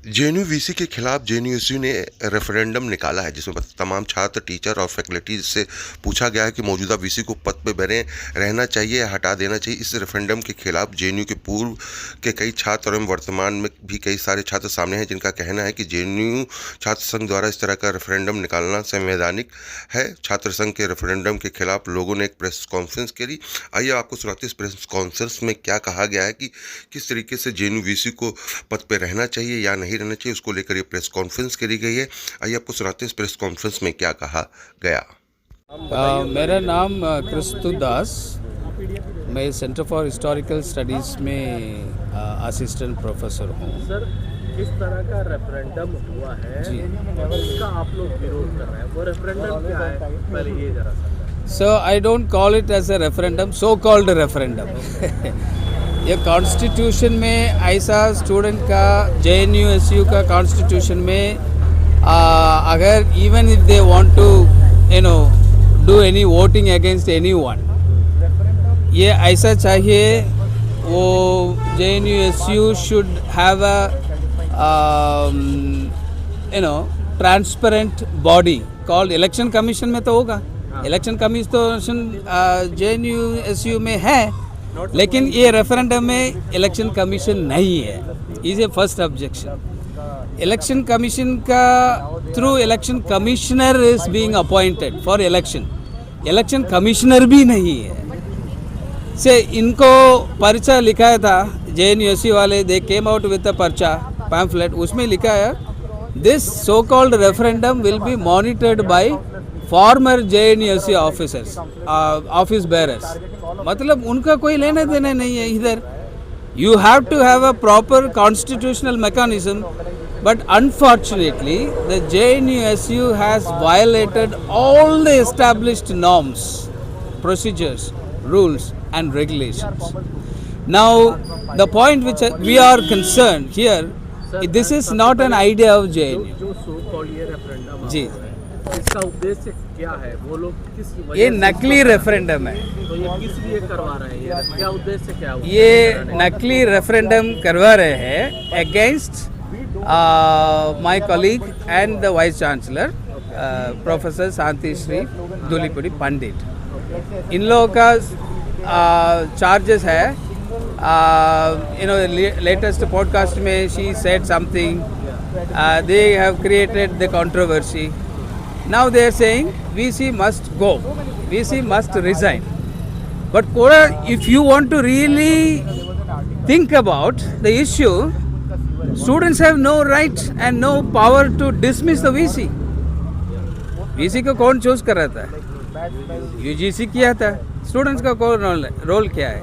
JNU VC के खिलाफ JNUSU ने रेफरेंडम निकाला है, जिसमें तमाम छात्र, टीचर और फैकल्टीज से पूछा गया है कि मौजूदा वीसी को पद पर बने रहना चाहिए या हटा देना चाहिए। इस रेफरेंडम के खिलाफ जेएनयू के पूर्व के कई छात्र एवं वर्तमान में भी कई सारे छात्र सामने हैं, जिनका कहना है कि जेएनयू छात्र संघ द्वारा इस तरह का रेफरेंडम निकालना संवैधानिक है। छात्र संघ के रेफरेंडम के खिलाफ लोगों ने एक प्रेस कॉन्फ्रेंस करी। आइए आपको सुनाते हैं इस प्रेस कॉन्फ्रेंस में क्या कहा गया है कि किस तरीके से जेएनयू वीसी को पद पर रहना चाहिए या नहीं रहना चाहिए, उसको लेकर ये प्रेस कॉन्फ्रेंस करी गई है। आइए आपको सुनाते हैं इस प्रेस कॉन्फ्रेंस में क्या कहा गया। मेरा नाम क्रिस्तु दास, मैं सेंटर फॉर हिस्टोरिकल स्टडीज़ में असिस्टेंट प्रोफेसर हूँ। सर, किस तरह का रेफरेंडम हुआ है जी, उसका आप लोग विरोध कर रहे हैं, वो रेफरेंडम क्या है, पहले ये जरा सा। So I don't call it as a referendum, so called referendum. ये कॉन्स्टिट्यूशन में ऐसा स्टूडेंट का जेएनयूएसयू का कॉन्स्टिट्यूशन में अगर even if they want to do any voting against anyone, ये ऐसा चाहिए वो JNUSU should have a transparent body called election commission में तो होगा। इलेक्शन कमीशन जेएनयूएसयू में है, लेकिन ये रेफरेंडम में इलेक्शन कमीशन नहीं है। Is a first objection. Election commission का through election commissioner is being appointed for election, election commissioner भी नहीं है। से इनको पर्चा लिखा था जेएनयूएसयू वाले, दे केम आउट विद अ पर्चा पैम्फलेट, उसमें लिखा है this so called referendum will be monitored by former JNUSU officers, office bearers. मतलब उनका कोई लेना देना नहीं है इधर। You have to have a proper constitutional mechanism, but unfortunately the JNUSU has violated all the established norms, procedures, rules and regulations. Now the point which we are concerned here, this is not an idea of JNU. जो so called ये referendum जी, इसका उद्देश्य क्या है, वो लोग किस वजह ये से नकली रेफरेंडम है। तो ये किस लिए करवा रहे हैं, ये क्या उद्देश्य क्या है? ये नकली रेफरेंडम करवा रहे हैं against my colleague and the vice chancellor Professor Santi Shri Dulipudi Pandit. इन लोगों का चार्जेस है, लेटेस्ट पॉडकास्ट में she said something, they have created the controversy. Now they are saying VC must go, VC must resign. But Kora, if you want to really think about the issue, students have no right and no power to dismiss the VC. VC को कौन choose कर रहा था? UGC किया था। Students का कौन role क्या है?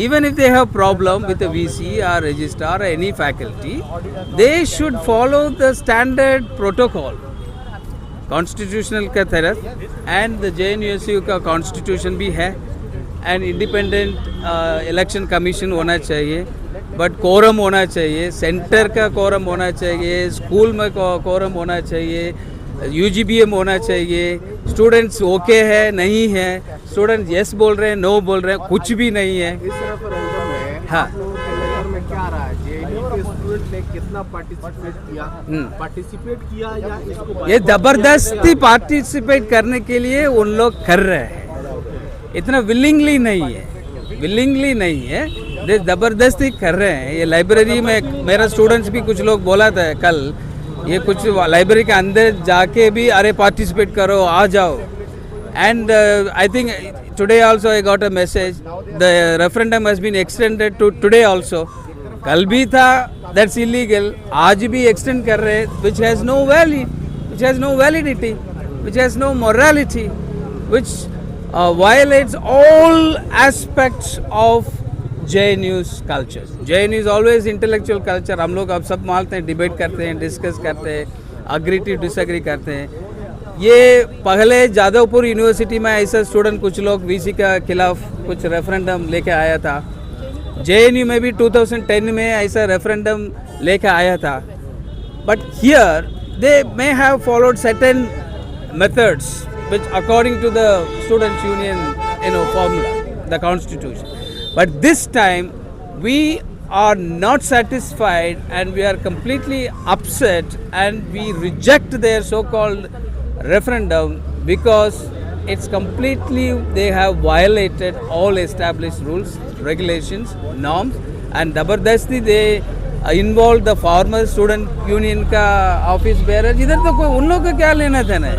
Even if they have problem with the VC or registrar or any faculty, they should follow the standard protocol, constitutional के तरफ, and the JNUSU का constitution भी है, and independent election commission होना चाहिए, बट कोरम होना चाहिए, सेंटर का कोरम होना चाहिए, स्कूल में कोरम होना चाहिए, यूजीबीएम होना चाहिए। स्टूडेंट्स ओके है नहीं है, स्टूडेंट्स यस बोल रहे हैं, नो बोल रहे हैं, कुछ भी नहीं है। इस रेफरेंडम में हाँ। आप लोगों के नजर में क्या रहा है, जेएनयू के स्टूडेंट ने कितना पार्टिसिपेट किया या इसको ये जबरदस्ती पार्टिसिपेट करने के लिए उन लोग कर रहे हैं, इतना विलिंगली नहीं है, विलिंगली नहीं है, ये ज़बरदस्ती कर रहे हैं। ये लाइब्रेरी में मेरा स्टूडेंट्स भी कुछ लोग बोला था कल, ये कुछ लाइब्रेरी के अंदर जाके भी अरे पार्टिसिपेट करो, आ जाओ। And I think today also I got a message, the referendum has been extended to today also. कल भी था, दैट्स इलीगल, आज भी एक्सटेंड कर रहे हैं, which has no validity, which has no morality, which violates all aspects of JNU's culture. JNU is always intellectual culture. हम लोग अब सब मानते हैं, डिबेट करते हैं, डिस्कस करते हैं, अग्री टू डिसएग्री करते हैं। ये पहले जादवपुर यूनिवर्सिटी में ऐसा स्टूडेंट कुछ लोग वीसी का खिलाफ कुछ रेफरेंडम लेके आया था। JNU में भी 2010 में ऐसा रेफरेंडम लेके आया था। But here they may have followed certain methods which according to the students union formula, the constitution. But this time we are not satisfied and we are completely upset and we reject their so-called referendum because it's completely, they have violated all established rules, regulations, norms, and जबरदस्ती they involve the former student union का office bearer. इधर तो कोई उन लोगों का क्या लेना देना है,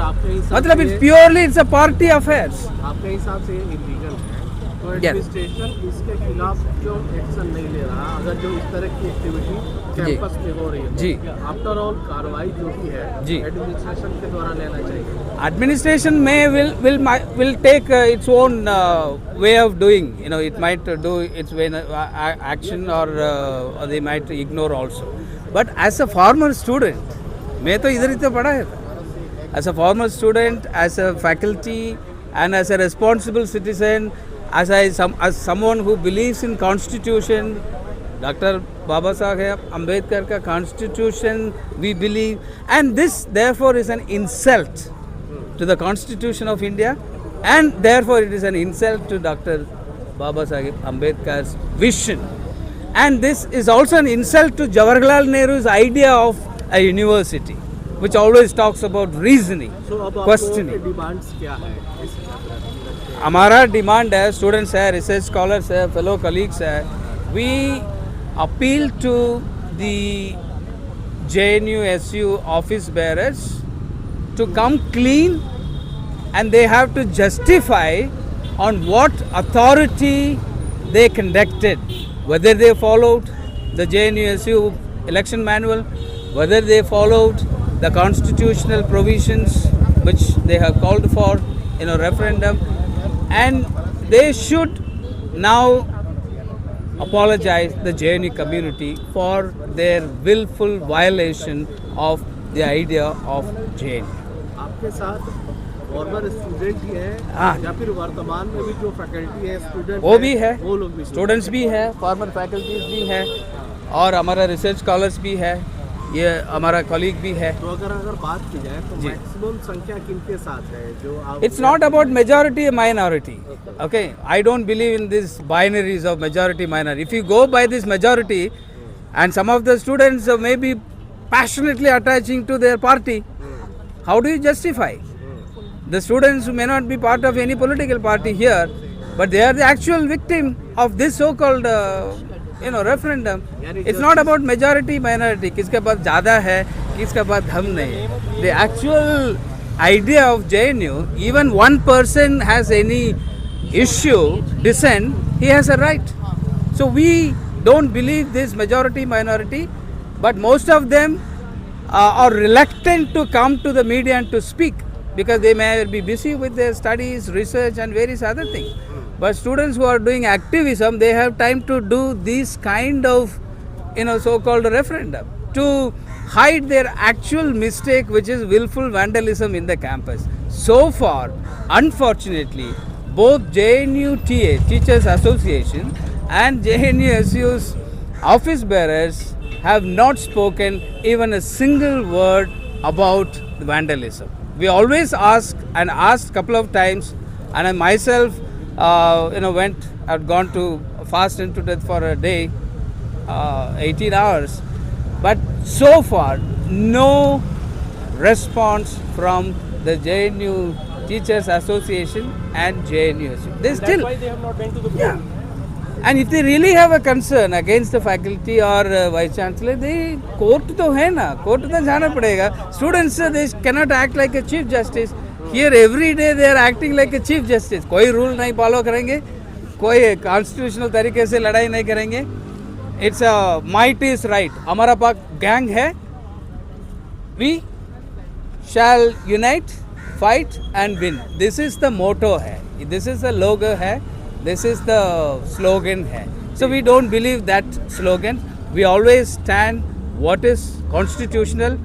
मतलब it's purely it's a party affairs. आपके हिसाब से इलीगल है तो Yes. एडमिनिस्ट्रेशन इसके खिलाफ जो एक्शन नहीं ले रहा, अगर जो इस तरह की एक्टिविटी कैंपस में हो रही है जी. आफ्टर ऑल कार्रवाई जो भी है जी. एडमिनिस्ट्रेशन के द्वारा लेना चाहिए. Administration will take its own way of doing. You know, it might do its way action or they might ignore also. But as a former student, मैं तो इधर ही तो पढ़ा है. As a former student, as a faculty, and as a responsible citizen, as someone who believes in Constitution, Dr. Baba Saheb Ambedkar ka Constitution we believe, and this therefore is an insult to the Constitution of India, and therefore it is an insult to Dr. Baba Saheb Ambedkar's vision, and this is also an insult to Jawaharlal Nehru's idea of a university, which always talks about reasoning, तो अब questioning. आपको demands क्या है इस हमारा demand है, students है, research scholars है, फेलो कलीग्स है, we appeal to the JNU-SU office bearers to come clean, and they have to justify on what authority they conducted, whether they followed the JNU-SU election manual, whether they followed the constitutional provisions which they have called for in a referendum, and they should now apologize the JNU community for their willful violation of the idea of JNU. आपके साथ farmer student ही है हाँ। या फिर वर्तमान में भी जो फैकल्टी है स्टूडेंट वो भी है, वो लोग भी स्टूडेंट्स भी है, फॉर्मर फैकल्टीज भी है, और हमारा रिसर्च स्कॉलर्स भी है, ये हमारा कॉलीग भी है. तो अगर बात की जाए तो जी. मैक्सिमम संख्या किनके साथ है जो आप It's not about majority or minority. Okay, I don't believe in these binaries of majority minority. If you go by this majority, and some of the students may be passionately attaching to their party, how do you justify? The students who may not be part of any political party here, but they are the actual victim of this so-called referendum. It's not about majority minority. किसके पास ज़्यादा है, किसके पास धम नहीं है. The actual idea of JNU, even one person has any issue, dissent, he has a right. So we don't believe this majority minority, but most of them are reluctant to come to the media and to speak because they may be busy with their studies, research and various other things. But students who are doing activism, they have time to do these kind of so-called referendum to hide their actual mistake, which is willful vandalism in the campus. So far, unfortunately, both JNU-TA, Teachers Association, and JNU-SU's office bearers have not spoken even a single word about the vandalism. We always ask and asked couple of times, and I myself had gone to fast into death for a day, 18 hours, but so far no response from the JNU Teachers Association and JNU. They still, why they have not went to the yeah. And if they really have a concern against the faculty or vice chancellor, they court to hai na, court to jana padega. Students they cannot act like a chief justice. Here every day they are acting like a chief justice. कोई rule नहीं follow करेंगे, कोई constitutional तरीके से लड़ाई नहीं करेंगे. It's a might is right. हमारा पास gang है. We shall unite, fight and win. This is the motto है. This is the logo है. This is the slogan hai. So we don't believe that slogan. We always stand what is constitutional,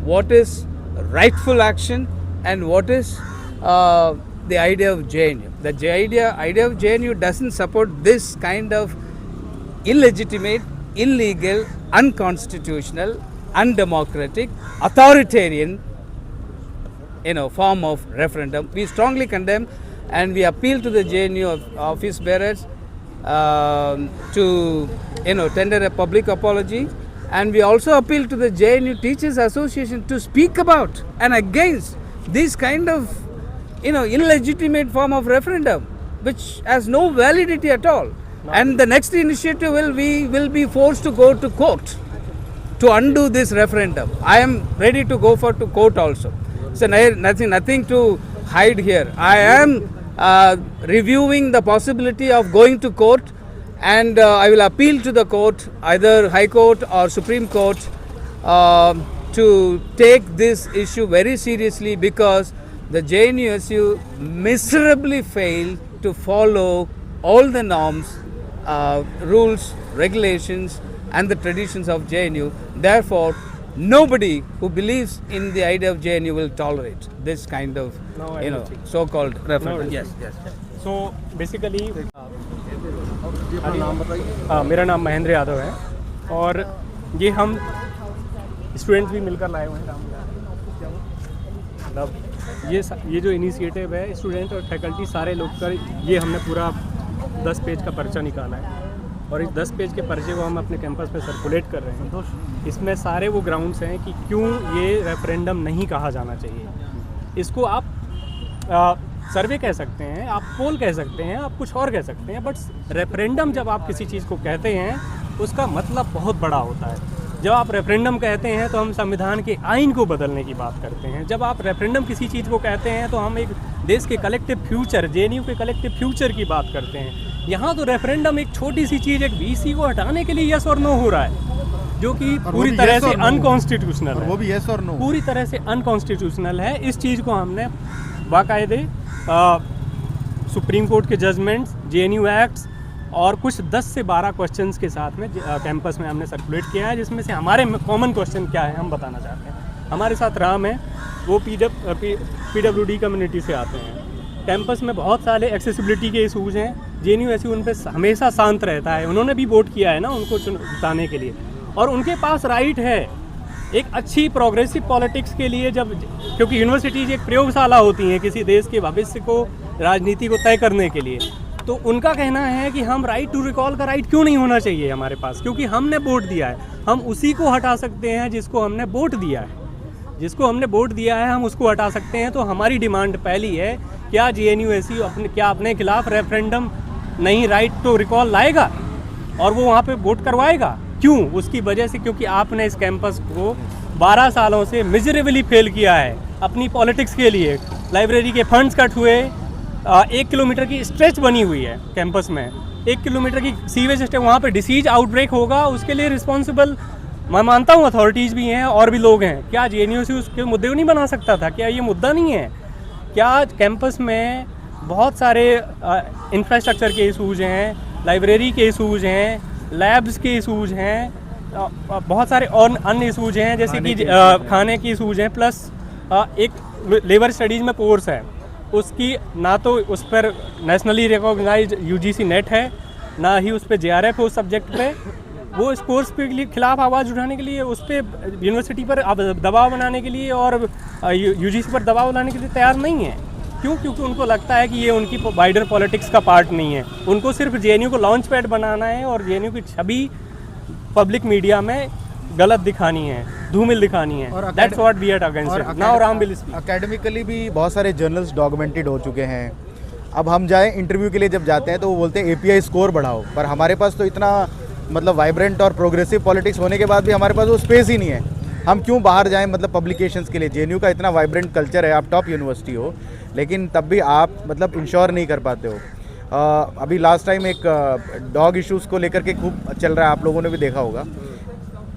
what is rightful action, and what is the idea of JNU. The idea of JNU doesn't support this kind of illegitimate, illegal, unconstitutional, undemocratic, authoritarian form of referendum. We strongly condemn and we appeal to the JNU office bearers to tender a public apology, and we also appeal to the JNU Teachers Association to speak about and against this kind of illegitimate form of referendum, which has no validity at all. And the next initiative will be forced to go to court to undo this referendum. I am ready to go to court also. So nothing to hide here. I am reviewing the possibility of going to court, and I will appeal to the court, either High Court or Supreme Court, to take this issue very seriously, because the JNUSU miserably failed to follow all the norms, rules, regulations and the traditions of JNU. Therefore, nobody who believes in the idea of JNU will tolerate this kind of so-called referendum. Yes. So basically मेरा नाम महेंद्र यादव है, और ये हम students भी मिलकर लाए हुए हैं। मतलब ये जो इनिशिएटिव है, स्टूडेंट और फैकल्टी सारे लोग कर, ये हमने पूरा 10 पेज का पर्चा निकाला है, और इस 10 पेज के पर्चे को हम अपने कैंपस पे सर्कुलेट कर रहे हैं। इसमें सारे वो ग्राउंड्स हैं कि क्यों ये रेफरेंडम नहीं कहा जाना चाहिए। इसको आप सर्वे कह सकते हैं, आप पोल कह सकते हैं, आप कुछ और कह सकते हैं, बट रेफरेंडम जब आप किसी चीज़ को कहते हैं उसका मतलब बहुत बड़ा होता है। जब आप रेफरेंडम कहते हैं तो हम संविधान के आइन को बदलने की बात करते हैं। जब आप रेफरेंडम किसी चीज़ को कहते हैं तो हम एक देश के कलेक्टिव फ्यूचर, जेएनयू के कलेक्टिव फ्यूचर की बात करते हैं। यहाँ तो रेफरेंडम एक छोटी सी चीज़, एक वीसी को हटाने के लिए यस और नो हो रहा है, जो कि पूरी तरह से अनकॉन्स्टिट्यूशनल है। वो भी यस और नो पूरी तरह से अनकॉन्स्टिट्यूशनल है। इस चीज़ को हमने बाकायदे सुप्रीम कोर्ट के जजमेंट्स, जेएनयू एक्ट्स और कुछ 10 से 12 क्वेश्चंस के साथ में कैंपस में हमने सर्कुलेट किया है, जिसमें से हमारे कॉमन क्वेश्चन क्या है हम बताना चाहते हैं। हमारे साथ राम है, वो पीडब्ल्यूडी कम्युनिटी से आते हैं। कैंपस में बहुत सारे एक्सेसिबिलिटी के इशूज़ हैं, जेएनयूएसयू उन पर हमेशा शांत रहता है। उन्होंने भी वोट किया है ना उनको जिताने के लिए, और उनके पास राइट है एक अच्छी प्रोग्रेसिव पॉलिटिक्स के लिए, क्योंकि यूनिवर्सिटीज़ एक प्रयोगशाला होती हैं किसी देश के भविष्य को, राजनीति को तय करने के लिए। तो उनका कहना है कि हम राइट टू रिकॉल का राइट क्यों नहीं होना चाहिए हमारे पास, क्योंकि हमने वोट दिया है। हम उसी को हटा सकते हैं जिसको हमने वोट दिया है। जिसको हमने वोट दिया है हम उसको हटा सकते हैं। तो हमारी डिमांड पहली है, क्या जेएनयूएसयू अपने खिलाफ रेफरेंडम नहीं, राइट टू रिकॉल लाएगा और वो वहाँ पे वोट करवाएगा? क्यों? उसकी वजह से क्योंकि आपने इस कैंपस को 12 सालों से मिजरेबली फेल किया है अपनी पॉलिटिक्स के लिए। लाइब्रेरी के फंड्स कट हुए, 1 किलोमीटर की स्ट्रेच बनी हुई है कैंपस में, 1 किलोमीटर की सीवेज स्ट्रेच, वहाँ पे डिसीज आउटब्रेक होगा, उसके लिए रिस्पॉन्सिबल मैं मानता हूँ अथॉरिटीज़ भी हैं और भी लोग हैं। क्या जेएनयूएसयू उसके मुद्दे को नहीं बना सकता था? क्या ये मुद्दा नहीं है? क्या कैंपस में बहुत सारे इंफ्रास्ट्रक्चर के इशूज़ हैं, लाइब्रेरी के इशूज़ हैं, लैब्स के इशूज़ हैं, बहुत सारे और अन्य इशूज़ हैं, जैसे कि खाने की इशूज़ हैं, प्लस एक लेबर स्टडीज़ में कोर्स है, उसकी ना तो उस पर नेशनली रिकॉग्नाइज्ड यूजीसी नेट है, ना ही उस पर जेआरएफ है उस सब्जेक्ट पे। वो इस कोर्स के खिलाफ आवाज़ उठाने के लिए, उस पर यूनिवर्सिटी पर दबाव बनाने के लिए और यूजीसी पर दबाव बनाने के लिए तैयार नहीं है। क्यों? क्योंकि उनको लगता है कि ये उनकी वाइडर पॉलिटिक्स का पार्ट नहीं है। उनको सिर्फ जेएनयू को लॉन्च पैड बनाना है और जेएनयू की छवि पब्लिक मीडिया में गलत दिखानी है, धूमिल दिखानी है। That's what we are against. Now Ram will speak. Academically भी बहुत सारे जर्नल्स डॉक्यूमेंटेड हो चुके हैं। अब हम जाएं इंटरव्यू के लिए, जब जाते हैं तो वो बोलते हैं एपीआई स्कोर बढ़ाओ, पर हमारे पास तो इतना मतलब वाइब्रेंट और प्रोग्रेसिव पॉलिटिक्स होने के बाद भी हमारे पास वो स्पेस ही नहीं है। हम क्यों बाहर जाएं मतलब पब्लिकेशंस के लिए? जेएनयू का इतना वाइब्रेंट कल्चर है, आप टॉप यूनिवर्सिटी हो, लेकिन तब भी आप मतलब इंश्योर नहीं कर पाते हो। अभी लास्ट टाइम एक डॉग इश्यूज़ को लेकर के खूब चल रहा है, आप लोगों ने भी देखा होगा।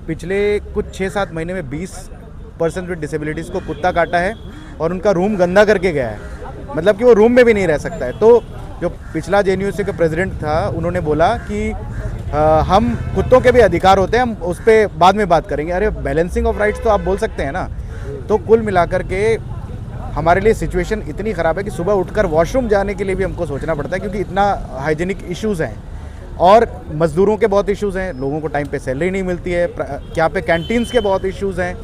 पिछले कुछ 6-7 महीने में 20% विद डिसेबिलिटीज़ को कुत्ता काटा है और उनका रूम गंदा करके गया है, मतलब कि वो रूम में भी नहीं रह सकता है। तो जो पिछला जेएनयूएसयू का प्रेसिडेंट था, उन्होंने बोला कि हम कुत्तों के भी अधिकार होते हैं, हम उस पर बाद में बात करेंगे। अरे बैलेंसिंग ऑफ राइट्स तो आप बोल सकते हैं ना। तो कुल मिलाकर के हमारे लिए सिचुएशन इतनी ख़राब है कि सुबह उठकर वॉशरूम जाने के लिए भी हमको सोचना पड़ता है, क्योंकि इतना हाइजीनिक इश्यूज़ हैं। और मज़दूरों के बहुत इश्यूज़ हैं, लोगों को टाइम पे सैलरी नहीं मिलती है। क्या पे कैंटीन्स के बहुत इश्यूज़ हैं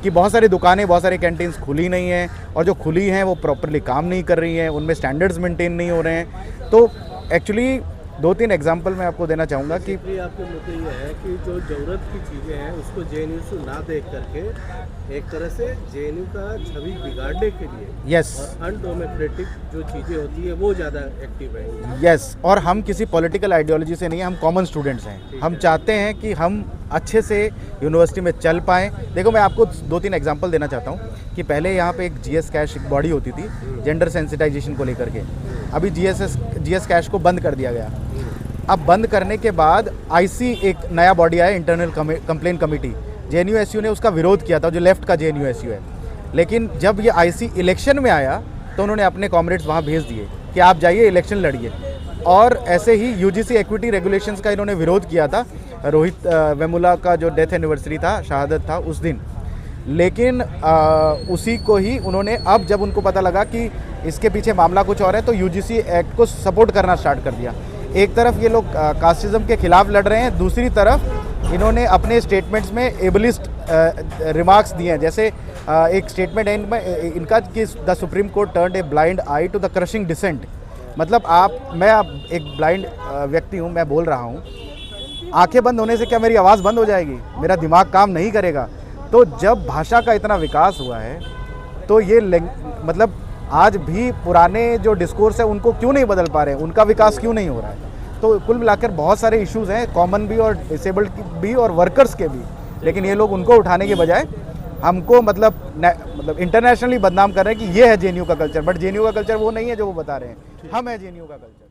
कि बहुत सारी दुकानें, बहुत सारी कैंटीन्स खुली नहीं हैं, और जो खुली हैं वो प्रॉपरली काम नहीं कर रही हैं, उनमें स्टैंडर्ड्स मेंटेन नहीं हो रहे हैं। तो एक्चुअली 2-3 एग्जाम्पल मैं आपको देना चाहूँगा कि बेसिकली आपके मुद्दे ये है कि जो ज़रूरत की चीज़ें हैं उसको जेएनयू से ना देख करके एक तरह से जेएनयू का छवि बिगाड़ने के लिए यस और अनडेमोक्रेटिक जो चीज़ें होती है वो ज़्यादा एक्टिव रहेंगी। यस, और हम किसी पॉलिटिकल आइडियोलॉजी से नहीं, हम कॉमन स्टूडेंट्स हैं। हम चाहते हैं कि हम अच्छे से यूनिवर्सिटी में चल पाएँ। देखो मैं आपको 2-3 एग्जांपल देना चाहता हूँ कि पहले यहाँ पे एक जीएस कैश बॉडी होती थी जेंडर सेंसिटाइजेशन को लेकर के। अभी जीएस कैश को बंद कर दिया गया। अब बंद करने के बाद आईसी एक नया बॉडी आया, इंटरनल कंप्लेन कमेटी। जेएनयू-एसयू ने उसका विरोध किया था, जो लेफ्ट का जेएनयू-एसयू है। लेकिन जब ये आईसी इलेक्शन में आया तो उन्होंने अपने कॉमरेड्स वहाँ भेज दिए कि आप जाइए इलेक्शन लड़िए। और ऐसे ही यूजीसी इक्विटी रेगुलेशंस का इन्होंने विरोध किया था, रोहित वेमुला का जो डेथ एनिवर्सरी था, शहादत था उस दिन। लेकिन उसी को ही उन्होंने, अब जब उनको पता लगा कि इसके पीछे मामला कुछ और है, तो यूजीसी एक्ट को सपोर्ट करना स्टार्ट कर दिया। एक तरफ ये लोग कास्टिज्म के खिलाफ लड़ रहे हैं, दूसरी तरफ इन्होंने अपने स्टेटमेंट्स में एबलिस्ट रिमार्क्स दिए हैं। जैसे एक स्टेटमेंट है इनमें इनका कि the supreme court turned a blind eye to the crushing dissent. मतलब मैं एक ब्लाइंड व्यक्ति हूँ, मैं बोल रहा हूँ, आंखें बंद होने से क्या मेरी आवाज़ बंद हो जाएगी? मेरा दिमाग काम नहीं करेगा? तो जब भाषा का इतना विकास हुआ है तो ये मतलब आज भी पुराने जो डिस्कोर्स है उनको क्यों नहीं बदल पा रहे हैं, उनका विकास क्यों नहीं हो रहा है? तो कुल मिलाकर बहुत सारे इश्यूज़ हैं, कॉमन भी और डिसेबल्ड भी और वर्कर्स के भी। लेकिन ये लोग उनको उठाने के बजाय हमको मतलब इंटरनेशनली बदनाम कर रहे हैं कि ये है जेएनयू का कल्चर। बट जेएनयू का कल्चर वो नहीं है जो वो बता रहे हैं, हम है जेएनयू का कल्चर।